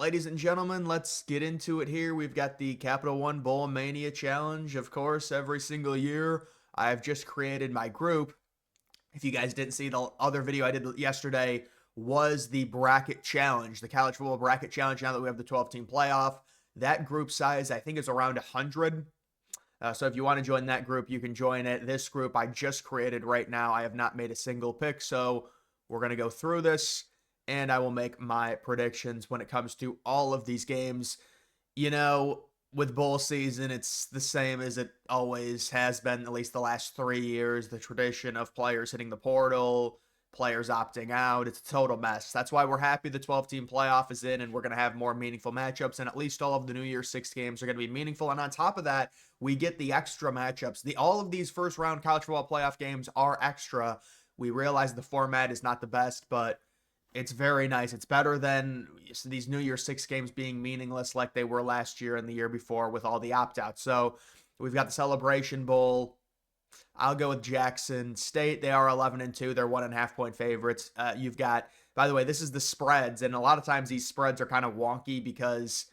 ladies and gentlemen, let's get into it here. We've got the Capital One Bowl Mania Challenge, of course, every single year. I've just created my group. If you guys didn't see, the other video I did yesterday was the bracket challenge, the college football bracket challenge. Now that we have the 12-team playoff, that group size I think is around 100. So if you want to join that group, you can join it. This group I just created right now. I have not made a single pick, so we're going to go through this, and I will make my predictions when it comes to all of these games. You know, with bowl season, it's the same as it always has been, at least the last 3 years. The tradition of players hitting the portal, players opting out. It's a total mess. That's why we're happy the 12-team playoff is in, and we're going to have more meaningful matchups, and at least all of the New Year's 6 games are going to be meaningful. And on top of that, we get the extra matchups. All of these first-round college football playoff games are extra. We realize the format is not the best, but it's very nice. It's better than these New Year's 6 games being meaningless like they were last year and the year before with all the opt-outs. So we've got the Celebration Bowl. I'll go with Jackson State. They are 11-2. They're 1.5-point favorites. You've got, by the way, this is the spreads, and a lot of times these spreads are kind of wonky because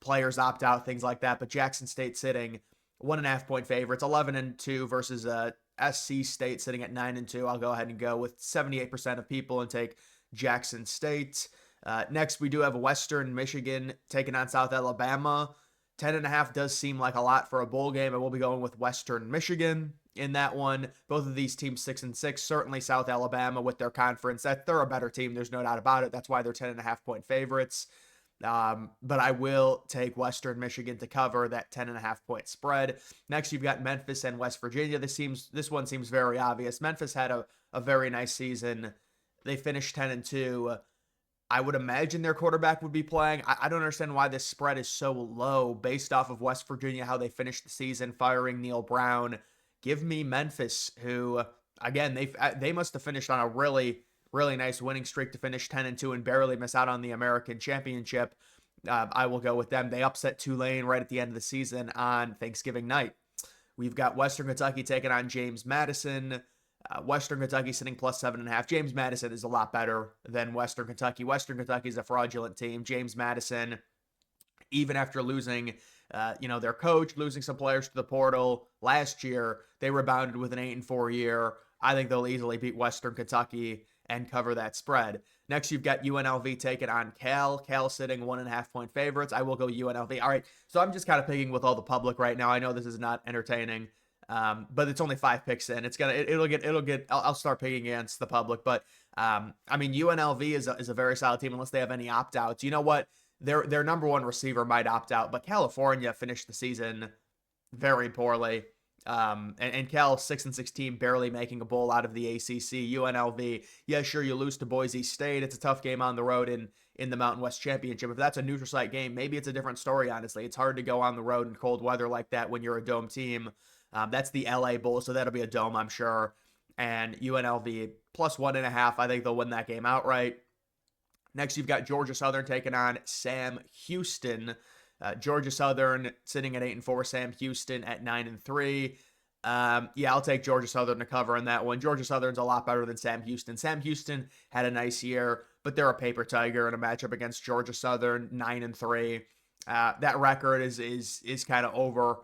players opt out, things like that. But Jackson State sitting 1.5-point favorites, 11-2 versus SC State sitting at 9-2. I'll go ahead and go with 78% of people and take Jackson State. Next, we do have Western Michigan taking on South Alabama. 10.5 does seem like a lot for a bowl game, and we'll be going with Western Michigan in that one. Both of these teams 6-6. Certainly South Alabama with their conference, that they're a better team. There's no doubt about it. That's why they're 10.5-point favorites. But I will take Western Michigan to cover that 10.5-point spread. Next, you've got Memphis and West Virginia. This one seems very obvious. Memphis had a very nice season. They finished 10-2. I would imagine their quarterback would be playing. I don't understand why this spread is so low based off of West Virginia, how they finished the season, firing Neil Brown. Give me Memphis, who, again, they must have finished on a really, really nice winning streak to finish 10-2 and barely miss out on the American Championship. I will go with them. They upset Tulane right at the end of the season on Thanksgiving night. We've got Western Kentucky taking on James Madison. Western Kentucky sitting plus 7.5. James Madison is a lot better than Western Kentucky. Western Kentucky is a fraudulent team. James Madison, even after losing, their coach, losing some players to the portal last year, they rebounded with an 8-4 year. I think they'll easily beat Western Kentucky and cover that spread. Next, you've got UNLV taking on Cal. Cal sitting 1.5-point favorites. I will go UNLV. All right, so I'm just kind of picking with all the public right now. I know this is not entertaining. But it's only 5 picks in. I'll start picking against the public. But UNLV is a very solid team unless they have any opt outs. You know what? Their number one receiver might opt out, but California finished the season very poorly. And Cal 6-16, barely making a bowl out of the ACC. UNLV, yeah, sure, you lose to Boise State. It's a tough game on the road in the Mountain West Championship. If that's a neutral site game, maybe it's a different story. Honestly, it's hard to go on the road in cold weather like that when you're a dome team. That's the LA Bowl, so that'll be a dome, I'm sure. And UNLV plus 1.5. I think they'll win that game outright. Next, you've got Georgia Southern taking on Sam Houston. Georgia Southern sitting at 8-4. Sam Houston at 9-3. I'll take Georgia Southern to cover in that one. Georgia Southern's a lot better than Sam Houston. Sam Houston had a nice year, but they're a paper tiger in a matchup against Georgia Southern, 9-3. That record is kind of over.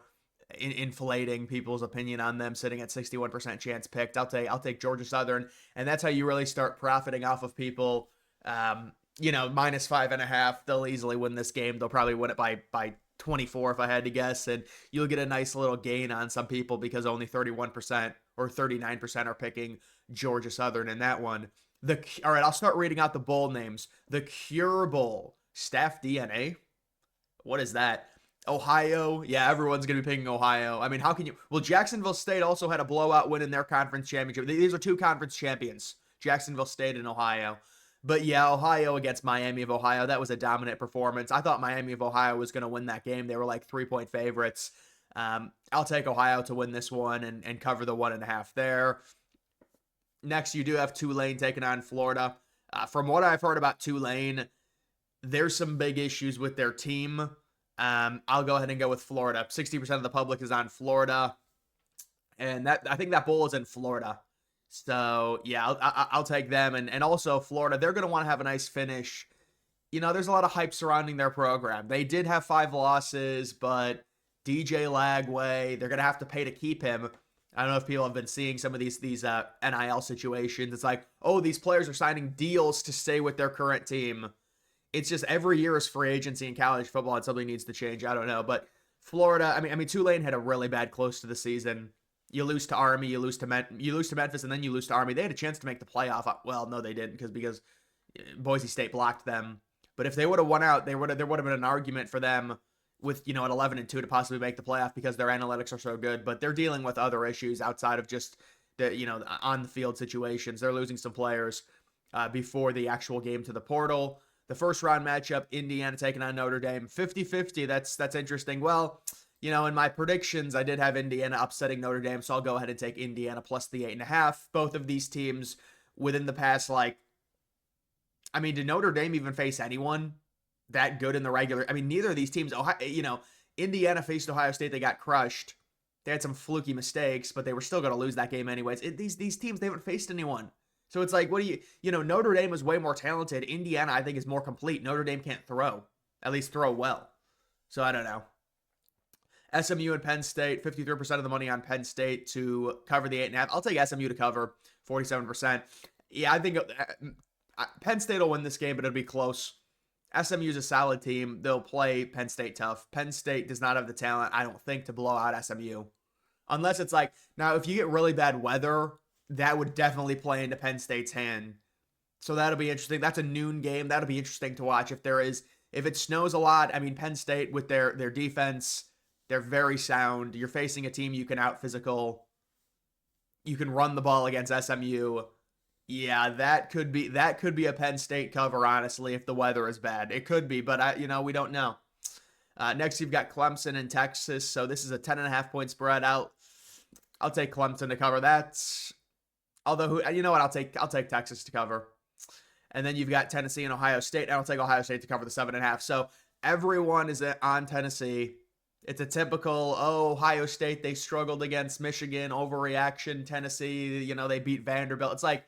Inflating people's opinion on them, sitting at 61% chance picked. I'll take Georgia Southern, and that's how you really start profiting off of people. Minus 5.5. They'll easily win this game. They'll probably win it by 24 if I had to guess, and you'll get a nice little gain on some people because only 31% or 39% are picking Georgia Southern in that one. All right, I'll start reading out the bowl names. The Cure Bowl, Staff DNA. What is that? Ohio, yeah, everyone's going to be picking Ohio. I mean, how can you? Well, Jacksonville State also had a blowout win in their conference championship. These are 2 conference champions, Jacksonville State and Ohio. But yeah, Ohio against Miami of Ohio, that was a dominant performance. I thought Miami of Ohio was going to win that game. They were like 3-point favorites. I'll take Ohio to win this one and cover the 1.5 there. Next, you do have Tulane taking on Florida. From what I've heard about Tulane, there's some big issues with their team. I'll go ahead and go with Florida. 60% of the public is on Florida, and I think that bowl is in Florida. So yeah, I'll take them, and also Florida. They're going to want to have a nice finish there's a lot of hype surrounding their program. They did have 5 losses, but DJ Lagway, they're gonna have to pay to keep him. I don't know if people have been seeing some of these NIL situations. It's like, oh, these players are signing deals to stay with their current team. It's just every year is free agency in college football, and something needs to change. I don't know, but Florida. I mean, Tulane had a really bad close to the season. You lose to Army, you lose to Memphis, and then you lose to Army. They had a chance to make the playoff. Well, no, they didn't because Boise State blocked them. But if they would have won out, there would have been an argument for them with at 11-2 to possibly make the playoff because their analytics are so good. But they're dealing with other issues outside of just the on the field situations. They're losing some players before the actual game to the portal. The first round matchup, Indiana taking on Notre Dame, 50-50. That's interesting. Well, in my predictions, I did have Indiana upsetting Notre Dame, so I'll go ahead and take Indiana plus the 8.5. Both of these teams within the past, did Notre Dame even face anyone that good in the regular? Neither of these teams. Indiana faced Ohio State. They got crushed. They had some fluky mistakes, but they were still going to lose that game anyways. These teams, they haven't faced anyone. So it's like, what do Notre Dame is way more talented. Indiana, I think, is more complete. Notre Dame can't throw, at least throw well. So I don't know. SMU and Penn State, 53% of the money on Penn State to cover the 8.5. I'll take SMU to cover, 47%. Yeah, I think Penn State will win this game, but it'll be close. SMU is a solid team. They'll play Penn State tough. Penn State does not have the talent, I don't think, to blow out SMU. Unless it's like, now, if you get really bad weather, that would definitely play into Penn State's hand. So that'll be interesting. That's a noon game. That'll be interesting to watch. If it snows a lot, Penn State with their defense, they're very sound. You're facing a team you can out physical. You can run the ball against SMU. Yeah, that could be a Penn State cover, honestly, if the weather is bad. It could be, but we don't know. Next, you've got Clemson and Texas. So this is a 10.5 point spread. I'll take Clemson to cover that. Although, you know what? I'll take Texas to cover. And then you've got Tennessee and Ohio State. And I'll take Ohio State to cover the 7.5. So everyone is on Tennessee. It's a typical, Ohio State, they struggled against Michigan, overreaction. Tennessee, they beat Vanderbilt. It's like,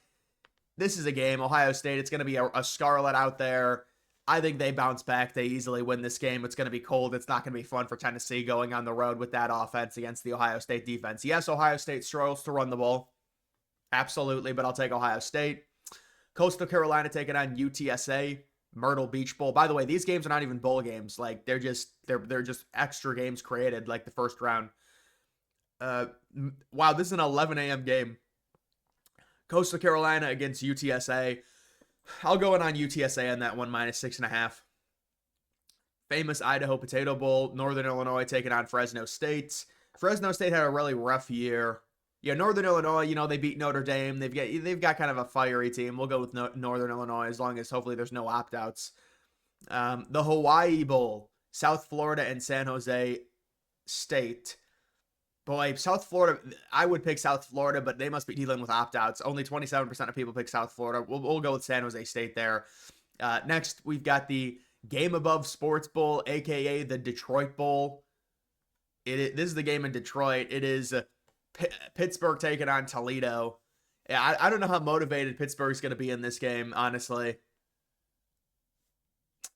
this is a game. Ohio State, it's going to be a Scarlet out there. I think they bounce back. They easily win this game. It's going to be cold. It's not going to be fun for Tennessee going on the road with that offense against the Ohio State defense. Yes, Ohio State struggles to run the ball. Absolutely, but I'll take Ohio State. Coastal Carolina taking on UTSA, Myrtle Beach Bowl. By the way, these games are not even bowl games. Like, they're just extra games created, like the first round. Wow, this is an 11 a.m. game. Coastal Carolina against UTSA. I'll go in on UTSA on that one, -6.5. Famous Idaho Potato Bowl, Northern Illinois taking on Fresno State. Fresno State had a really rough year. Yeah, Northern Illinois, they beat Notre Dame. They've got kind of a fiery team. We'll go with Northern Illinois as long as hopefully there's no opt-outs. The Hawaii Bowl, South Florida and San Jose State. Boy, South Florida, I would pick South Florida, but they must be dealing with opt-outs. Only 27% of people pick South Florida. We'll go with San Jose State there. Next, we've got the Game Above Sports Bowl, a.k.a. the Detroit Bowl. This is the game in Detroit. It is Pittsburgh taking on Toledo. Yeah, I don't know how motivated Pittsburgh's going to be in this game, honestly.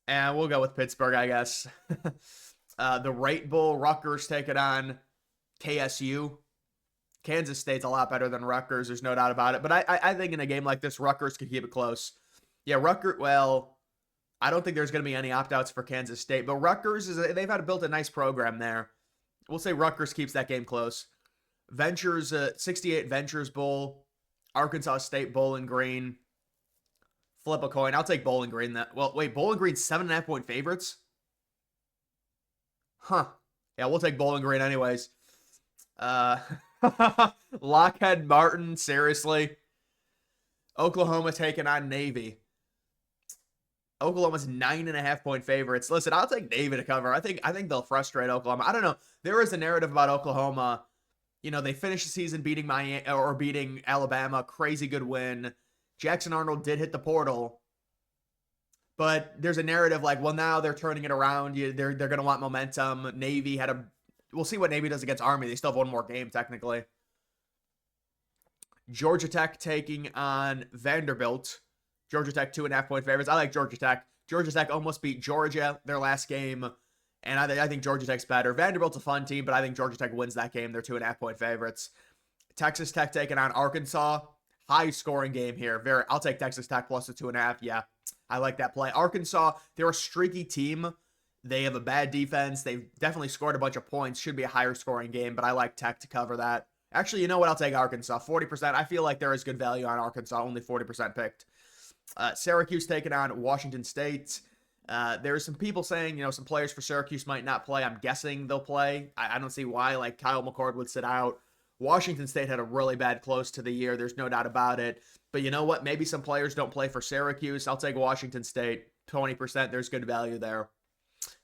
And we'll go with Pittsburgh, I guess. The Rate Bowl, Rutgers taking on KSU. Kansas State's a lot better than Rutgers. There's no doubt about it. But I think in a game like this, Rutgers could keep it close. Yeah, Rutgers, well, I don't think there's going to be any opt-outs for Kansas State. But Rutgers, they've built a nice program there. We'll say Rutgers keeps that game close. Ventures, 68 Ventures Bowl. Arkansas State, Bowling Green. Flip a coin. I'll take Bowling Green. Bowling Green's 7.5 point favorites? Huh. Yeah, we'll take Bowling Green anyways. Lockheed Martin, seriously. Oklahoma taking on Navy. Oklahoma's 9.5 point favorites. Listen, I'll take Navy to cover. I think they'll frustrate Oklahoma. I don't know. There is a narrative about Oklahoma. They finished the season beating Miami or beating Alabama. Crazy good win. Jackson Arnold did hit the portal. But there's a narrative like, well, now they're turning it around. They're going to want momentum. Navy we'll see what Navy does against Army. They still have one more game, technically. Georgia Tech taking on Vanderbilt. Georgia Tech 2.5 point favorites. I like Georgia Tech. Georgia Tech almost beat Georgia their last game, and I think Georgia Tech's better. Vanderbilt's a fun team, but I think Georgia Tech wins that game. They're 2.5-point favorites. Texas Tech taking on Arkansas. High scoring game here. I'll take Texas Tech plus the 2.5. Yeah, I like that play. Arkansas, they're a streaky team. They have a bad defense. They've definitely scored a bunch of points. Should be a higher scoring game, but I like Tech to cover that. Actually, you know what? I'll take Arkansas. 40%. I feel like there is good value on Arkansas. Only 40% picked. Syracuse taking on Washington State. There's some people saying, some players for Syracuse might not play. I'm guessing they'll play. I don't see why. Like Kyle McCord would sit out. Washington State had a really bad close to the year. There's no doubt about it. But you know what? Maybe some players don't play for Syracuse. I'll take Washington State. 20%. There's good value there.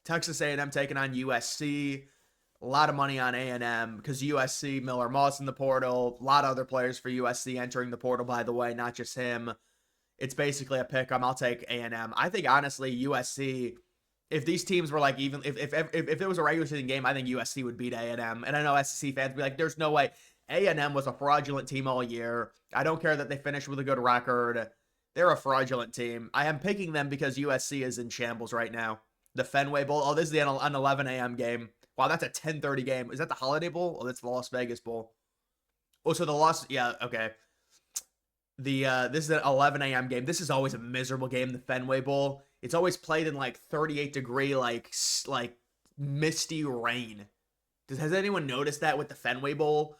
Texas A&M taking on USC. A lot of money on A&M because USC, Miller Moss in the portal. A lot of other players for USC entering the portal, by the way, not just him. It's basically a pick 'em. I'll take A&M. I think, honestly, USC, if these teams were like even, if it was a regular season game, I think USC would beat A&M. And I know SEC fans would be like, there's no way. A&M was a fraudulent team all year. I don't care that they finished with a good record. They're a fraudulent team. I am picking them because USC is in shambles right now. The Fenway Bowl. Oh, this is an 11 a.m. game. Wow, that's a 10:30 game. Is that the Holiday Bowl? Oh, that's the Las Vegas Bowl. Oh, so the Las... Yeah, okay. This is an 11 a.m. game. This is always a miserable game, the Fenway Bowl. It's always played in, 38-degree, misty rain. Has anyone noticed that with the Fenway Bowl?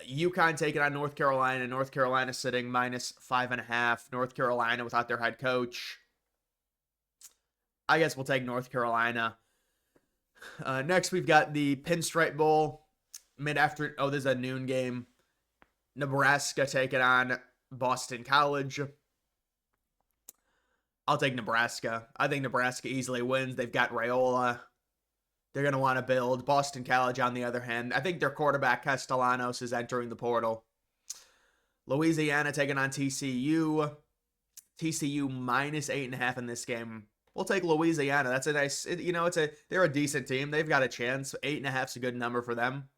UConn taking on North Carolina. North Carolina sitting -5.5. North Carolina without their head coach. I guess we'll take North Carolina. Next, we've got the Pinstripe Bowl. Mid-afternoon. Oh, this is a noon game. Nebraska taking on Boston College. I'll take Nebraska. I think Nebraska easily wins. They've got Raiola. They're going to want to build. Boston College, on the other hand, I think their quarterback, Castellanos, is entering the portal. Louisiana taking on TCU. TCU -8.5 in this game. We'll take Louisiana. That's a nice, they're a decent team. They've got a chance. 8.5 is a good number for them.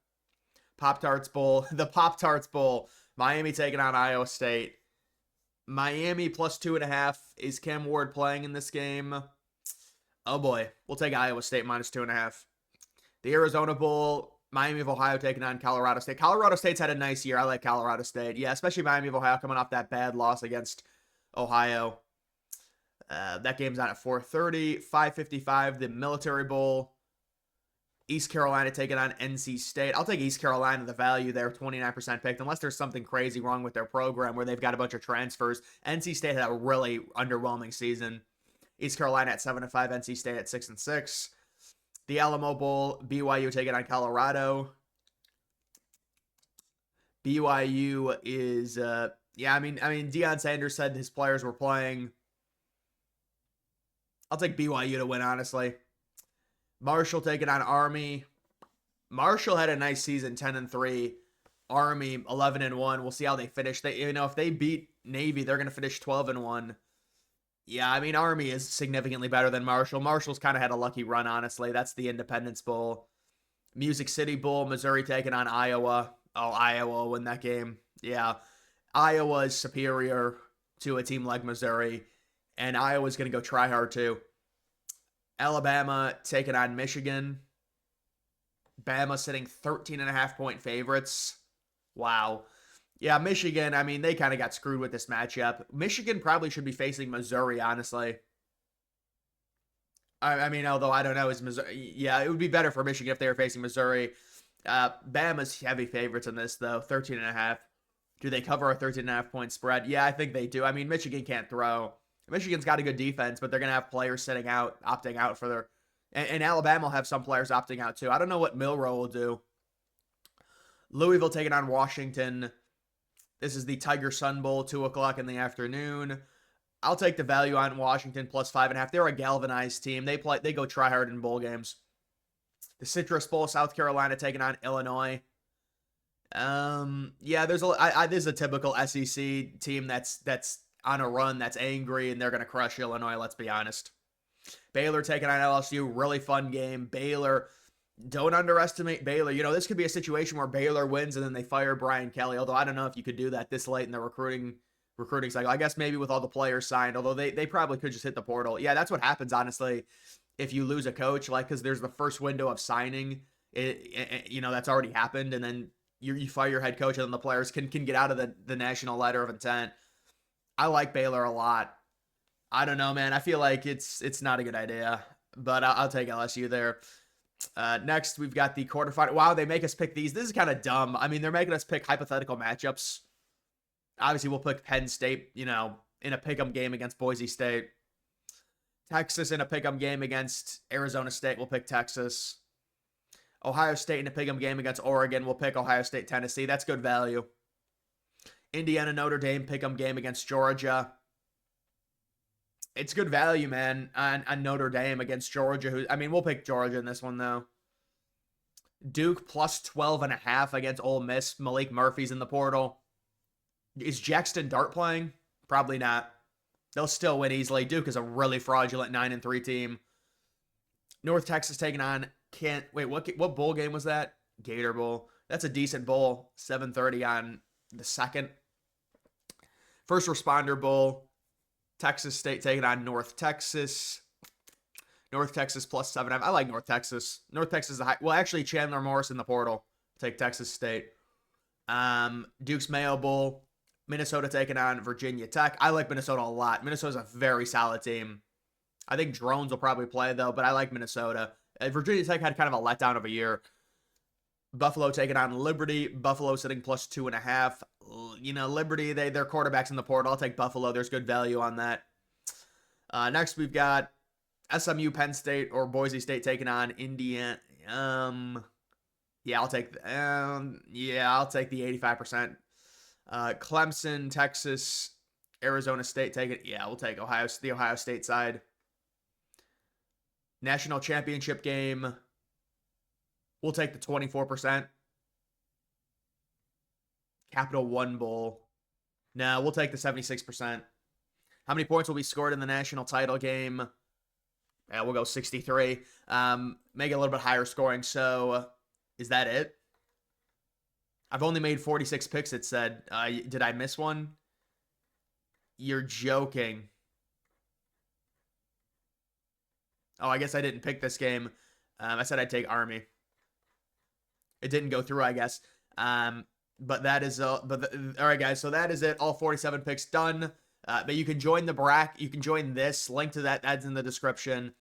Pop-Tarts Bowl. The Pop-Tarts Bowl. Miami taking on Iowa State. Miami plus 2.5. Is Cam Ward playing in this game? Oh boy. We'll take Iowa State -2.5. The Arizona Bowl. Miami of Ohio taking on Colorado State. Colorado State's had a nice year. I like Colorado State. Yeah, especially Miami of Ohio coming off that bad loss against Ohio. That game's on at 4:30. 5:55, the Military Bowl. East Carolina taking on NC State. I'll take East Carolina, the value there, 29% picked, unless there's something crazy wrong with their program where they've got a bunch of transfers. NC State had a really underwhelming season. East Carolina at 7-5, NC State at 6-6. The Alamo Bowl, BYU taking on Colorado. BYU is, Deion Sanders said his players were playing. I'll take BYU to win, honestly. Marshall taking on Army. Marshall had a nice season, 10-3. Army 11-1. We'll see how they finish. If they beat Navy, they're gonna finish 12-1. Yeah, Army is significantly better than Marshall. Marshall's kind of had a lucky run, honestly. That's the Independence Bowl. Music City Bowl, Missouri taking on Iowa. Oh, Iowa will win that game. Yeah, Iowa is superior to a team like Missouri, and Iowa's gonna go try hard too. Alabama taking on Michigan. Bama sitting 13.5-point favorites. Wow. Yeah, Michigan, they kind of got screwed with this matchup. Michigan probably should be facing Missouri, honestly. Although I don't know, is Missouri... Yeah, it would be better for Michigan if they were facing Missouri. Bama's heavy favorites in this, though, 13.5. Do they cover a 13.5-point spread? Yeah, I think they do. Michigan can't throw. Michigan's got a good defense, but they're going to have players sitting out, opting out for their... And Alabama will have some players opting out, too. I don't know what Milroe will do. Louisville taking on Washington. This is the Tiger Sun Bowl, 2 o'clock in the afternoon. I'll take the value on Washington plus 5.5. They're a galvanized team. They go try hard in bowl games. The Citrus Bowl, South Carolina taking on Illinois. This is a typical SEC team that's on a run, that's angry, and they're going to crush Illinois, let's be honest. Baylor taking on LSU, really fun game. Baylor, don't underestimate Baylor. This could be a situation where Baylor wins and then they fire Brian Kelly, although I don't know if you could do that this late in the recruiting recruiting cycle. I guess maybe with all the players signed, although they probably could just hit the portal. Yeah, that's what happens, honestly, if you lose a coach, like, because there's the first window of signing, that's already happened, and then you fire your head coach, and then the players can get out of the national letter of intent. I like Baylor a lot. I don't know, man. I feel like it's not a good idea, but I'll take LSU there. Next, we've got the quarterfinal. Wow, they make us pick these. This is kind of dumb. I mean, they're making us pick hypothetical matchups. Obviously, we'll pick Penn State, in a pick'em game against Boise State. Texas in a pick'em game against Arizona State. We'll pick Texas. Ohio State in a pick'em game against Oregon. We'll pick Ohio State, Tennessee. That's good value. Indiana Notre Dame pick'em game against Georgia. It's good value, man, on Notre Dame against Georgia. We'll pick Georgia in this one, though. Duke plus 12.5 against Ole Miss. Malik Murphy's in the portal. Is Jackson Dart playing? Probably not. They'll still win easily. Duke is a really fraudulent 9-3 team. North Texas taking on what bowl game was that? Gator Bowl. That's a decent bowl. 7:30 on the 2nd. First Responder Bowl. Texas State taking on North Texas. North Texas plus 7.5. I like North Texas. North Texas is a high. Well, actually, Chandler Morris in the portal. Take Texas State. Duke's Mayo Bowl. Minnesota taking on Virginia Tech. I like Minnesota a lot. Minnesota's a very solid team. I think Drones will probably play, though, but I like Minnesota. Virginia Tech had kind of a letdown of a year. Buffalo taking on Liberty. Buffalo sitting plus 2.5. Liberty, their quarterback's in the portal. I'll take Buffalo. There's good value on that. Next, we've got SMU, Penn State, or Boise State taking on Indiana. I'll take the 85%. Clemson, Texas, Arizona State taking. Yeah, we'll take the Ohio State side. National championship game. We'll take the 24%. Capital One Bowl. No, we'll take the 76%. How many points will be scored in the national title game? Yeah, we'll go 63. Make it a little bit higher scoring. So, is that it? I've only made 46 picks, it said. Did I miss one? You're joking. Oh, I guess I didn't pick this game. I said I'd take Army. It didn't go through, I guess. But that is all right, guys. So that is it. All 47 picks done. But you can join the bracket. You can join this. Link to that's in the description.